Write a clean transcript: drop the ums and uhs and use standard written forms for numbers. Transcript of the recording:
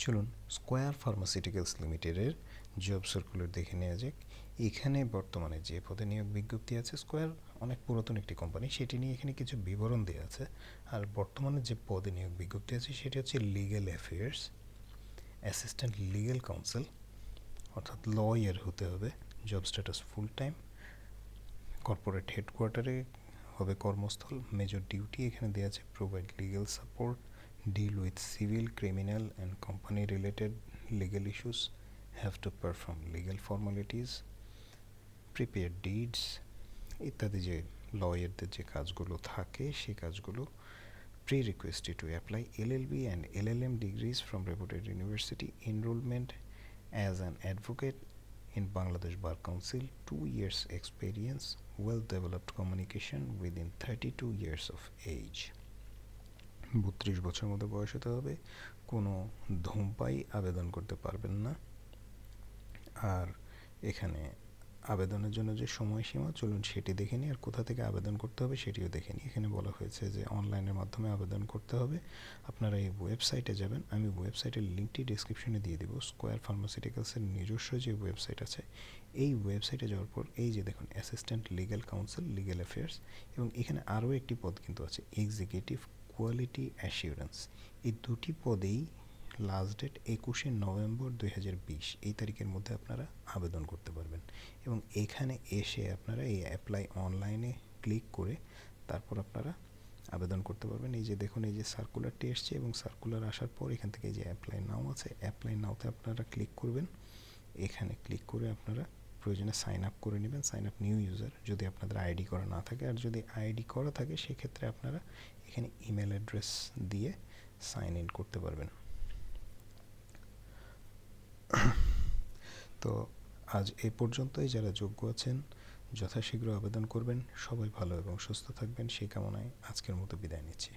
চলুন square pharmaceuticals লিমিটেডের job circular দেখে নেওয়া যাক। এখানে বর্তমানে যে পদে নিয়োগ বিজ্ঞপ্তি আছে, স্কোয়ার অনেক পুরাতন একটি কোম্পানি, সেটি নিয়ে এখানে কিছু বিবরণ দেওয়া আছে। আর বর্তমানে যে পদে নিয়োগ বিজ্ঞপ্তি আছে সেটি হচ্ছে legal affairs assistant legal council, অর্থাৎ লয়ার হতে হবে। Job status full time, corporate হেডকোয়ার্টারে হবে কর্মস্থল। মেজর ডিউটি এখানে দেওয়া আছে provide legal support, deal with civil, criminal and company related legal issues, have to perform legal formalities, prepare deeds ইত্যাদি। যে লয়ারদের যে কাজগুলো থাকে সেই কাজগুলো। Pre-requested to apply LLB and LLM degrees from reputed university, enrollment as an advocate in Bangladesh Bar Council, 2 years experience, well developed communication within 32 years of age। 32 বছর মধ্যে বয়স হতে হবে। কোনো ধূমপায়ী আবেদন করতে পারবেন না। আর এখানে আবেদনের জন্য যে সময়সীমা, চলুন সেটি দেখে নিই। আর কোথা থেকে আবেদন করতে হবে সেটিও দেখে নিই। এখানে বলা হয়েছে যে অনলাইনের মাধ্যমে আবেদন করতে হবে। আপনারা এই ওয়েবসাইটে যাবেন, আমি ওয়েবসাইটের লিঙ্কটি ডিসক্রিপশনে দিয়ে দেবো। স্কোয়ার ফার্মাসিউটিক্যালসের নিজস্ব যে ওয়েবসাইট আছে, এই ওয়েবসাইটে যাওয়ার পর এই যে দেখুন assistant legal council legal affairs, এবং এখানে আরও একটি পদ কিন্তু আছে এক্সিকিউটিভ কোয়ালিটি অ্যাসিউরেন্স। এই দুটি পদেই লাস্ট ডেট 21শে নভেম্বর 2020 এই তারিখের মধ্যে আপনারা আবেদন করতে পারবেন। এবং এখানে এসে আপনারা এই অ্যাপ্লাই অনলাইনে ক্লিক করে তারপর আপনারা আবেদন করতে পারবেন। এই যে দেখুন এই যে সার্কুলারটি এসছে, এবং সার্কুলার আসার পর এখান থেকে যে অ্যাপ্লাই নাও আছে, অ্যাপ্লাই নাওতে আপনারা ক্লিক করবেন। এখানে ক্লিক করে আপনারা প্রয়োজনে সাইন আপ করে নেবেন, সাইন আপ নিউ ইউজার, যদি আপনাদের আইডি করা না থাকে। আর যদি আইডি করা থাকে সেক্ষেত্রে আপনারা এখানে ইমেল অ্যাড্রেস দিয়ে সাইন ইন করতে পারবেন। তো আজ এই পর্যন্তই। যারা যোগ্য আছেন যথাশীঘ্র আবেদন করবেন। সবাই ভালো এবং সুস্থ থাকবেন সেই কামনায় আজকের মতো বিদায় নিচ্ছি।